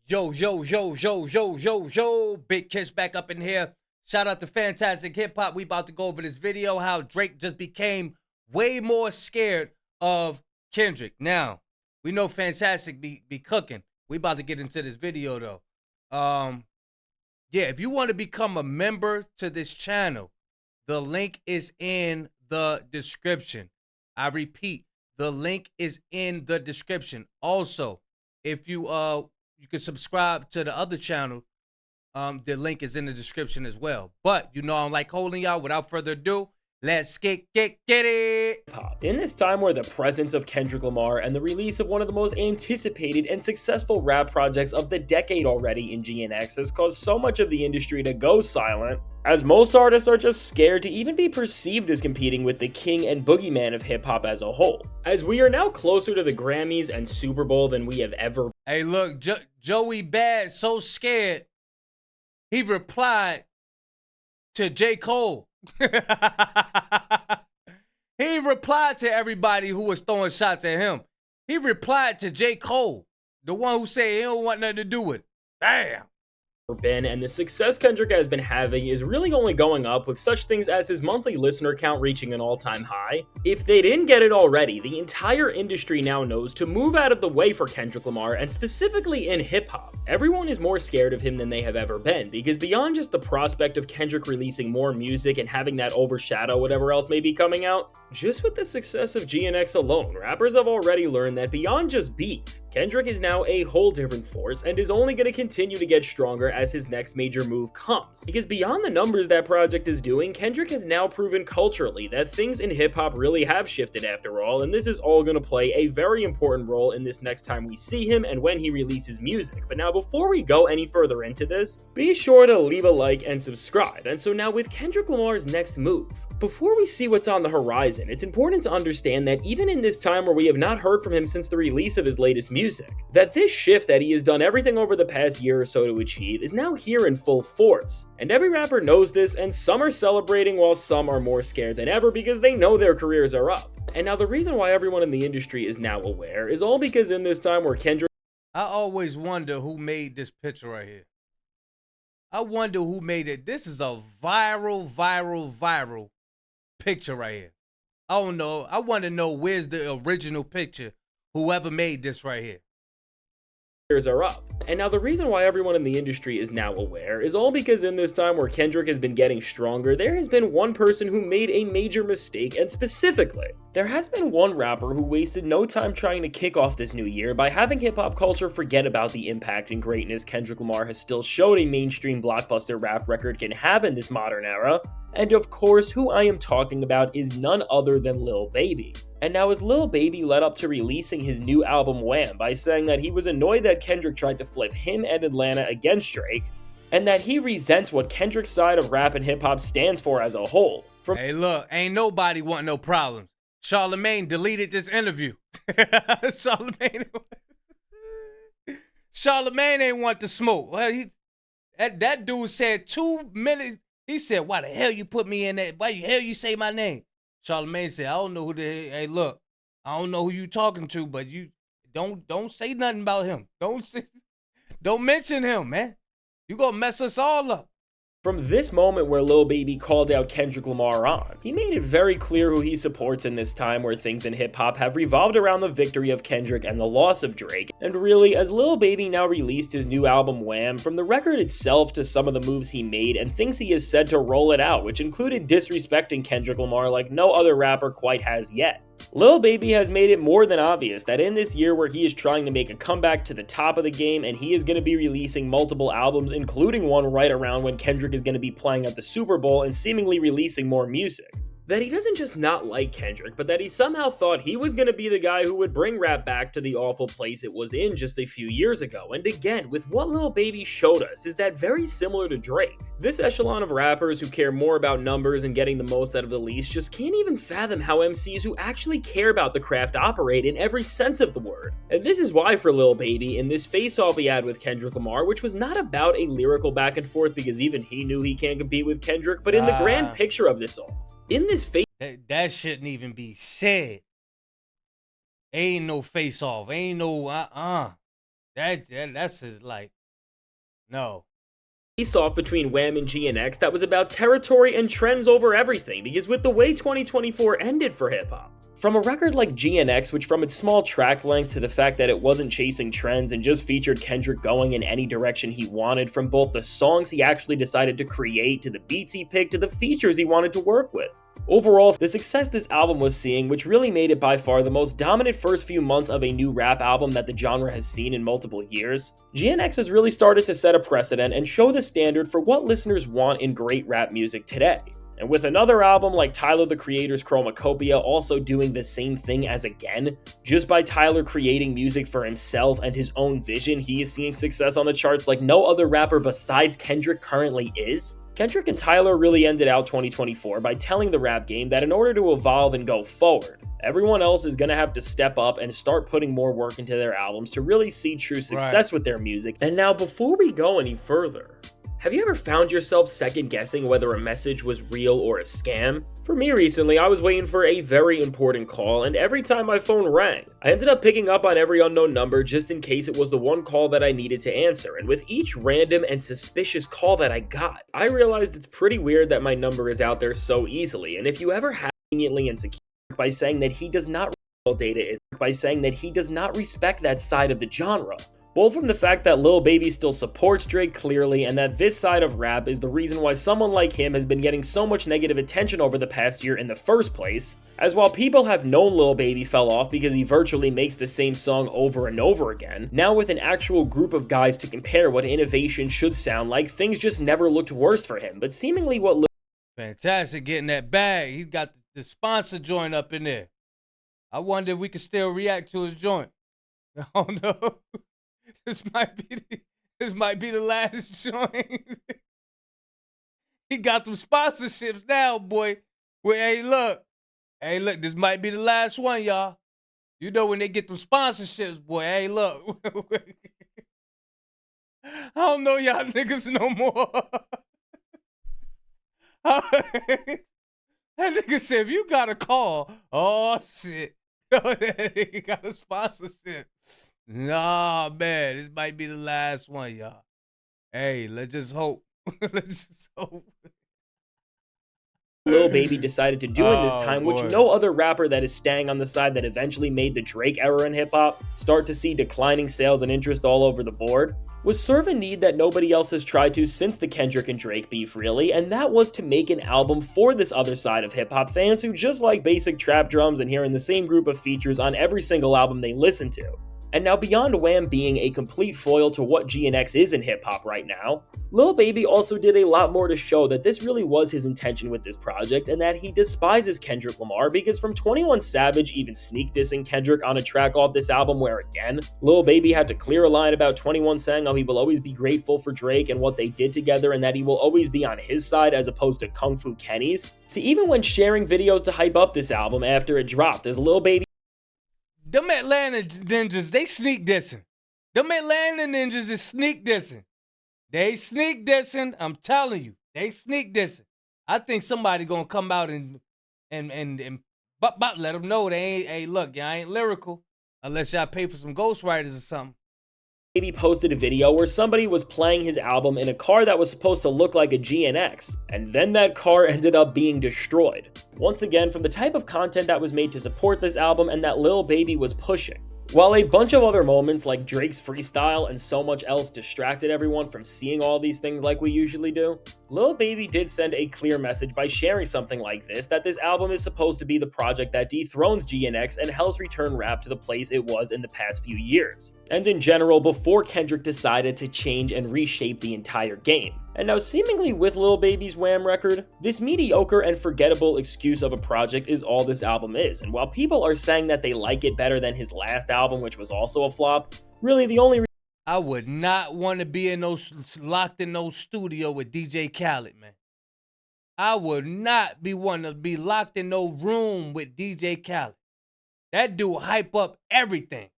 Yo, yo, yo, yo, yo, yo, yo. Big Kiss back up in here. Shout out to Fantastic Hip Hop. We about to go over this video how Drake just became way more scared of Kendrick. Now, we know Fantastic be cooking. We about to get into this video though. Yeah, if you want to become a member to this channel, the link is in the description. I repeat, the link is in the description. Also, if you can subscribe to the other channel. The link is in the description as well. But you know I'm like holding y'all. Without further ado, let's get it. In this time where the presence of Kendrick Lamar and the release of one of the most anticipated and successful rap projects of the decade already in GNX has caused so much of the industry to go silent, as most artists are just scared to even be perceived as competing with the king and boogeyman of hip-hop as a whole. As we are now closer to the Grammys and Super Bowl than we have ever. Hey look, Joey Bad so scared, he replied to J. Cole. He replied to everybody who was throwing shots at him. He replied to J. Cole, the one who said he don't want nothing to do with it. Damn. Been, and the success Kendrick has been having is really only going up, with such things as his monthly listener count reaching an all-time high. If they didn't get it already, the entire industry now knows to move out of the way for Kendrick Lamar, and specifically in hip-hop. Everyone is more scared of him than they have ever been, because beyond just the prospect of Kendrick releasing more music and having that overshadow whatever else may be coming out, just with the success of GNX alone, rappers have already learned that beyond just beef, Kendrick is now a whole different force and is only going to continue to get stronger as his next major move comes. Because beyond the numbers that project is doing, Kendrick has now proven culturally that things in hip-hop really have shifted after all, and this is all going to play a very important role in this next time we see him and when he releases music. But now before we go any further into this, be sure to leave a like and subscribe. And so now with Kendrick Lamar's next move, before we see what's on the horizon, it's important to understand that even in this time where we have not heard from him since the release of his latest music, that this shift that he has done everything over the past year or so to achieve is now here in full force. And every rapper knows this, and some are celebrating while some are more scared than ever because they know their careers are up. And now the reason why everyone in the industry is now aware is all because in this time where Kendrick... I always wonder who made this picture right here. I wonder who made it. This is a viral picture right here. I don't know. I want to know where's the original picture, whoever made this right here. Are up. And now the reason why everyone in the industry is now aware is all because in this time where Kendrick has been getting stronger, there has been one person who made a major mistake, and specifically, there has been one rapper who wasted no time trying to kick off this new year by having hip-hop culture forget about the impact and greatness Kendrick Lamar has still showed a mainstream blockbuster rap record can have in this modern era. And of course, who I am talking about is none other than Lil Baby. And now as Lil Baby led up to releasing his new album Wham by saying that he was annoyed that Kendrick tried to flip him and Atlanta against Drake, and that he resents what Kendrick's side of rap and hip-hop stands for as a whole. Hey look, ain't nobody want no problems. Charlemagne deleted this interview. Charlemagne ain't want to smoke. Well, that dude said 2 minutes. He said, why the hell you put me in that? Why the hell you say my name? Charlemagne said, I don't know who the hell. Hey, look, I don't know who you talking to, but you don't say nothing about him. Don't mention him, man. You gonna mess us all up. From this moment where Lil Baby called out Kendrick Lamar on, he made it very clear who he supports in this time where things in hip-hop have revolved around the victory of Kendrick and the loss of Drake. And really, as Lil Baby now released his new album Wham, from the record itself to some of the moves he made and things he has said to roll it out, which included disrespecting Kendrick Lamar like no other rapper quite has yet. Lil Baby has made it more than obvious that in this year where he is trying to make a comeback to the top of the game and he is going to be releasing multiple albums, including one right around when Kendrick is going to be playing at the Super Bowl and seemingly releasing more music, that he doesn't just not like Kendrick, but that he somehow thought he was going to be the guy who would bring rap back to the awful place it was in just a few years ago. And again, with what Lil Baby showed us is that very similar to Drake. This echelon of rappers who care more about numbers and getting the most out of the least just can't even fathom how MCs who actually care about the craft operate in every sense of the word. And this is why for Lil Baby, in this face-off he had with Kendrick Lamar, which was not about a lyrical back and forth because even he knew he can't compete with Kendrick, but in the grand picture of this all, in this face, that shouldn't even be said. Ain't no face off. Ain't no that's like No. Face-off between Wham and GNX that was about territory and trends over everything, because with the way 2024 ended for hip-hop, from a record like GNX, which from its small track length to the fact that it wasn't chasing trends and just featured Kendrick going in any direction he wanted, from both the songs he actually decided to create to the beats he picked to the features he wanted to work with. Overall, the success this album was seeing, which really made it by far the most dominant first few months of a new rap album that the genre has seen in multiple years, GNX has really started to set a precedent and show the standard for what listeners want in great rap music today. And with another album like Tyler the Creator's Chromacopia also doing the same thing as again, just by Tyler creating music for himself and his own vision, he is seeing success on the charts like no other rapper besides Kendrick currently is. Kendrick and Tyler really ended out 2024 by telling the rap game that in order to evolve and go forward, everyone else is going to have to step up and start putting more work into their albums to really see true success with their music. And now, before we go any further, have you ever found yourself second guessing whether a message was real or a scam? For me recently, I was waiting for a very important call, and every time my phone rang, I ended up picking up on every unknown number just in case it was the one call that I needed to answer. And with each random and suspicious call that I got, I realized it's pretty weird that my number is out there so easily. And if you ever have conveniently insecure by saying that he does not respect that side of the genre, both from the fact that Lil Baby still supports Drake clearly, and that this side of rap is the reason why someone like him has been getting so much negative attention over the past year in the first place, as while people have known Lil Baby fell off because he virtually makes the same song over and over again, now with an actual group of guys to compare what innovation should sound like, things just never looked worse for him, but seemingly what Lil Fantastic getting that bag. He got the sponsor joint up in there. I wonder if we can still react to his joint. I don't know. This might be the last joint. He got them sponsorships now, boy. Well, hey, look, this might be the last one, y'all. You know when they get them sponsorships, boy. Hey, look. I don't know y'all niggas no more. That nigga said, if you got a call, oh shit. That nigga got a sponsorship. Nah, man, this might be the last one, y'all. Hey, let's just hope. Let's just hope. Lil Baby decided to do in this time, which no other rapper that is staying on the side that eventually made the Drake era in hip-hop start to see declining sales and interest all over the board, was serve a need that nobody else has tried to since the Kendrick and Drake beef really, and that was to make an album for this other side of hip-hop fans who just like basic trap drums and hearing the same group of features on every single album they listen to. And now beyond Wham being a complete foil to what GNX is in hip-hop right now, Lil Baby also did a lot more to show that this really was his intention with this project and that he despises Kendrick Lamar, because from 21 Savage even sneak dissing Kendrick on a track off this album where again, Lil Baby had to clear a line about 21 saying how he will always be grateful for Drake and what they did together and that he will always be on his side as opposed to Kung Fu Kenny's, to even when sharing videos to hype up this album after it dropped as Lil Baby. Them Atlanta ninjas, they sneak dissing. Them Atlanta ninjas is sneak dissing. They sneak dissing. I'm telling you, they sneak dissing. I think somebody gonna come out and let them know they ain't. Hey, look, y'all ain't lyrical unless y'all pay for some ghostwriters or something. Baby posted a video where somebody was playing his album in a car that was supposed to look like a GNX, and then that car ended up being destroyed. Once again, from the type of content that was made to support this album and that Lil Baby was pushing. While a bunch of other moments like Drake's freestyle and so much else distracted everyone from seeing all these things like we usually do, Lil Baby did send a clear message by sharing something like this, that this album is supposed to be the project that dethrones GNX and helps return rap to the place it was in the past few years, and in general before Kendrick decided to change and reshape the entire game. And now seemingly with Lil Baby's Wham record, this mediocre and forgettable excuse of a project is all this album is, and while people are saying that they like it better than his last album, which was also a flop, really the only I would not want to be locked in no studio with DJ Khaled, man. I would not want to be locked in no room with DJ Khaled. That dude hype up everything.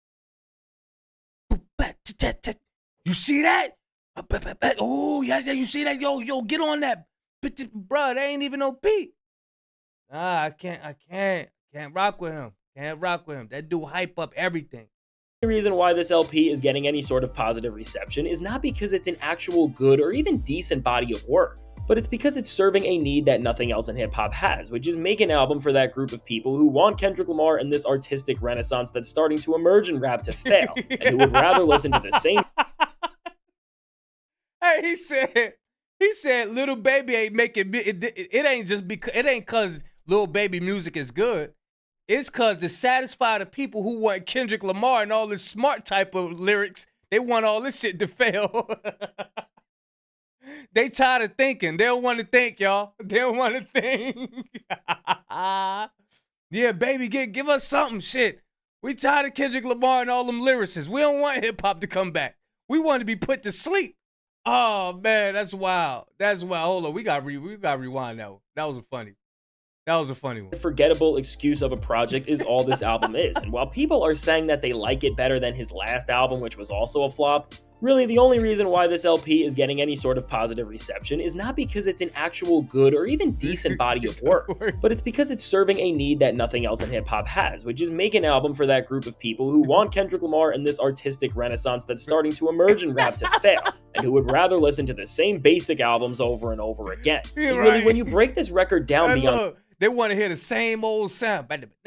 You see that? Oh, yeah, you see that? Yo, get on that. Bro, that ain't even no beat. Nah, I can't rock with him. Can't rock with him. That dude hype up everything. The reason why this LP is getting any sort of positive reception is not because it's an actual good or even decent body of work, but it's because it's serving a need that nothing else in hip hop has, which is make an album for that group of people who want Kendrick Lamar and this artistic renaissance that's starting to emerge in rap to fail, and who would rather listen to the same. Hey, he said, Lil Baby ain't making it ain't just because it ain't cause Lil Baby music is good. It's cause to satisfy the people who want Kendrick Lamar and all this smart type of lyrics, they want all this shit to fail. They tired of thinking. They don't want to think, y'all. They don't want to think. Yeah, baby, give us something, shit. We tired of Kendrick Lamar and all them lyricists. We don't want hip hop to come back. We want to be put to sleep. Oh man, that's wild. That's wild. Hold on, we got rewind that one. That was a funny one. Forgettable excuse of a project is all this album is. And while people are saying that they like it better than his last album, which was also a flop, really the only reason why this LP is getting any sort of positive reception is not because it's an actual good or even decent body of work, but it's because it's serving a need that nothing else in hip hop has, which is make an album for that group of people who want Kendrick Lamar and this artistic renaissance that's starting to emerge in rap to fail, and who would rather listen to the same basic albums over and over again. And really, when you break this record down beyond... They want to hear the same old sound. They want to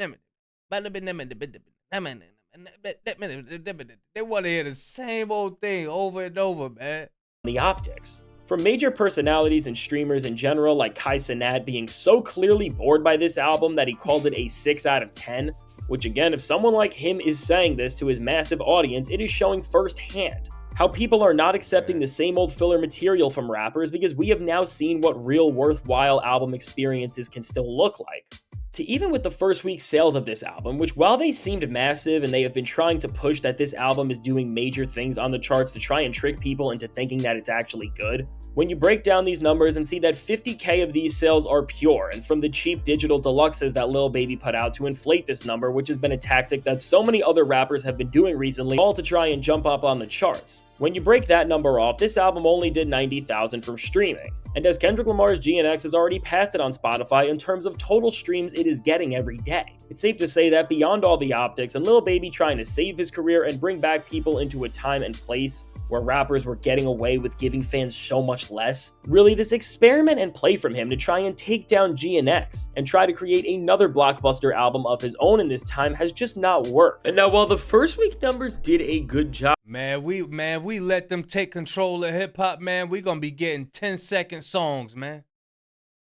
hear the same old thing over and over, man. The optics. From major personalities and streamers in general, like Kai Cenat being so clearly bored by this album that he called it a 6 out of 10, which again, if someone like him is saying this to his massive audience, it is showing firsthand how people are not accepting the same old filler material from rappers because we have now seen what real worthwhile album experiences can still look like. To even with the first week sales of this album, which while they seemed massive and they have been trying to push that this album is doing major things on the charts to try and trick people into thinking that it's actually good, when you break down these numbers and see that 50K of these sales are pure and from the cheap digital deluxes that Lil Baby put out to inflate this number, which has been a tactic that so many other rappers have been doing recently, all to try and jump up on the charts. When you break that number off, this album only did 90,000 from streaming. And as Kendrick Lamar's GNX has already passed it on Spotify in terms of total streams it is getting every day. It's safe to say that beyond all the optics and Lil Baby trying to save his career and bring back people into a time and place where rappers were getting away with giving fans so much less, really this experiment and play from him to try and take down GNX and try to create another blockbuster album of his own in this time has just not worked. And now while the first week numbers did a good job, we let them take control of hip hop, man. We gonna be getting 10-second songs, man.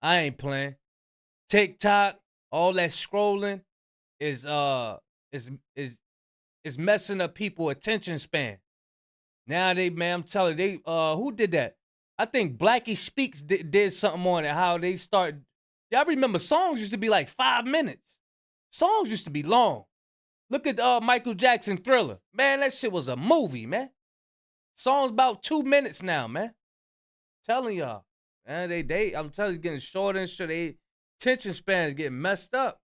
I ain't playing. TikTok, all that scrolling is messing up people's attention span. Now I'm telling you, who did that? I think Blackie Speaks did something on it. How they start. Y'all remember songs used to be like 5 minutes. Songs used to be long. Look at Michael Jackson Thriller. Man, that shit was a movie, man. Songs about 2 minutes now, man. Telling y'all. Man, I'm telling you, getting shorter and shorter. They attention spans getting messed up.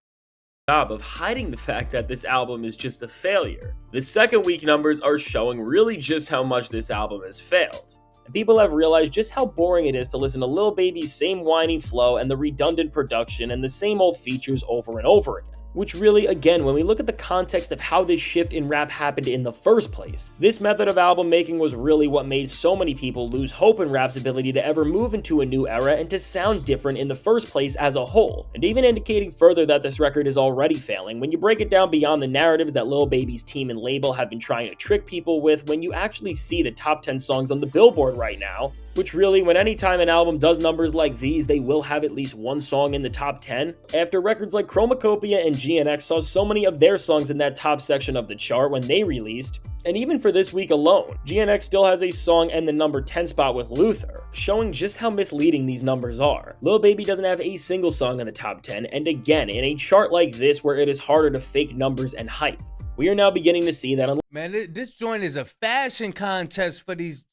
Of hiding the fact that this album is just a failure. The second week numbers are showing really just how much this album has failed. And people have realized just how boring it is to listen to Lil Baby's same whiny flow and the redundant production and the same old features over and over again. Which really, again, when we look at the context of how this shift in rap happened in the first place, this method of album making was really what made so many people lose hope in rap's ability to ever move into a new era and to sound different in the first place as a whole, and even indicating further that this record is already failing when you break it down beyond the narratives that Lil Baby's team and label have been trying to trick people with when you actually see the top 10 songs on the Billboard right now, which really, when any time an album does numbers like these, they will have at least one song in the top 10. After records like Chromacopia and GNX saw so many of their songs in that top section of the chart when they released, and even for this week alone, GNX still has a song in the number 10 spot with Luther, showing just how misleading these numbers are. Lil Baby doesn't have a single song in the top 10, and again, in a chart like this where it is harder to fake numbers and hype, we are now beginning to see that. Man, this joint is a fashion contest for these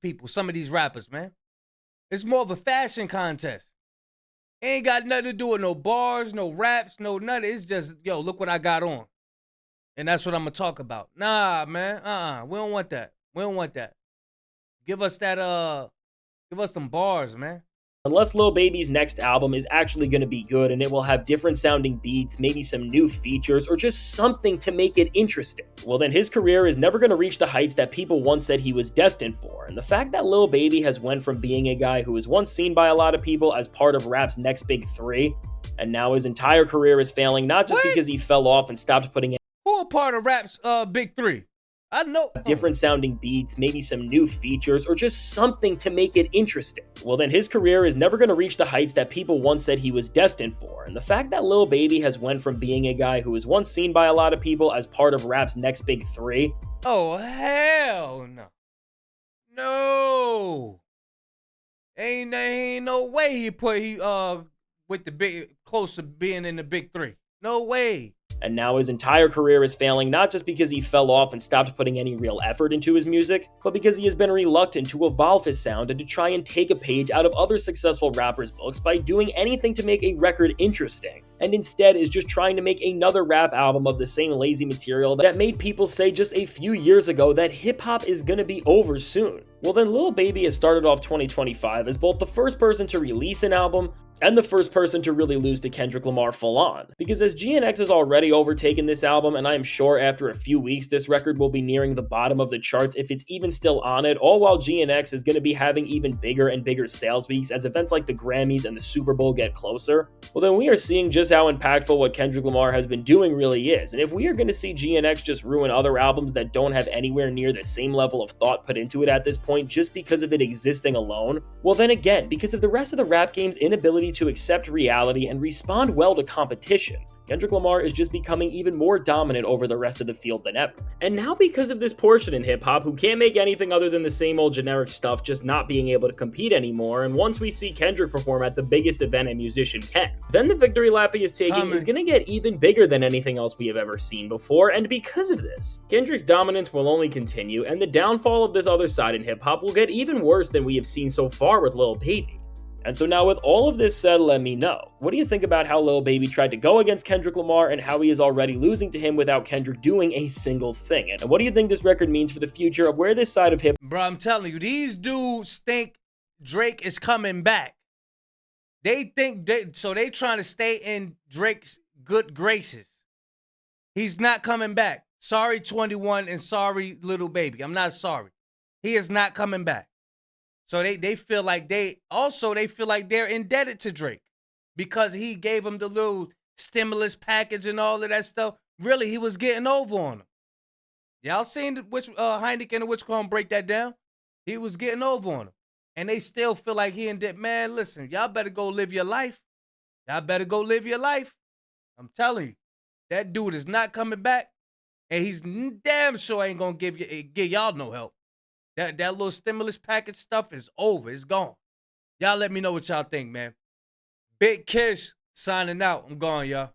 people, some of these rappers, man. It's more of a fashion contest. Ain't got nothing to do with no bars, no raps, no nothing. It's just, yo, look what I got on. And that's what I'm gonna talk about. Nah, man. We don't want that. We don't want that. Give us that, give us some bars, man. Unless Lil Baby's next album is actually going to be good and it will have different sounding beats, maybe some new features, or just something to make it interesting, well then his career is never going to reach the heights that people once said he was destined for. And the fact that Lil Baby has went from being a guy who was once seen by a lot of people as part of rap's next big three, and now his entire career is failing not just because he fell off and stopped putting Who a part of rap's big three? I know. different sounding beats, maybe some new features, or just something to make it interesting, well then his career is never going to reach the heights that people once said he was destined for. And the fact that Lil Baby has went from being a guy who was once seen by a lot of people as part of rap's next big three. Oh, hell no. No. Ain't no way he with the big, close to being in the big three. No way. And now his entire career is failing not just because he fell off and stopped putting any real effort into his music, but because he has been reluctant to evolve his sound and to try and take a page out of other successful rappers' books by doing anything to make a record interesting, and instead is just trying to make another rap album of the same lazy material that made people say just a few years ago that hip-hop is gonna be over soon. Well then Lil Baby has started off 2025 as both the first person to release an album and the first person to really lose to Kendrick Lamar full on. Because as GNX has already overtaken this album, and I am sure after a few weeks this record will be nearing the bottom of the charts if it's even still on it, all while GNX is going to be having even bigger and bigger sales weeks as events like the Grammys and the Super Bowl get closer, well then we are seeing just how impactful what Kendrick Lamar has been doing really is. And if we are going to see GNX just ruin other albums that don't have anywhere near the same level of thought put into it at this point just because of it existing alone, well then again, because of the rest of the rap game's inability to accept reality and respond well to competition, Kendrick Lamar is just becoming even more dominant over the rest of the field than ever. And now because of this portion in hip-hop who can't make anything other than the same old generic stuff, just not being able to compete anymore, and once we see Kendrick perform at the biggest event a musician can, then the victory lap he is taking is gonna get even bigger than anything else we have ever seen before, and because of this, Kendrick's dominance will only continue, and the downfall of this other side in hip-hop will get even worse than we have seen so far with Lil Baby. And so now with all of this said, let me know, what do you think about how Lil Baby tried to go against Kendrick Lamar and how he is already losing to him without Kendrick doing a single thing? And what do you think this record means for the future of where this side of hip? Bro, I'm telling you, these dudes think Drake is coming back. They think they trying to stay in Drake's good graces. He's not coming back. Sorry, 21, and sorry, Lil Baby. I'm not sorry. He is not coming back. So they feel like they're indebted to Drake because he gave them the little stimulus package and all of that stuff. Really, he was getting over on them. Y'all seen which Heineken and which one break that down? He was getting over on them. And they still feel like he in debt. Man, listen, y'all better go live your life. Y'all better go live your life. I'm telling you, that dude is not coming back. And he's damn sure ain't gonna give y'all no help. That little stimulus package stuff is over. It's gone. Y'all let me know what y'all think, man. Big Kish signing out. I'm gone, y'all.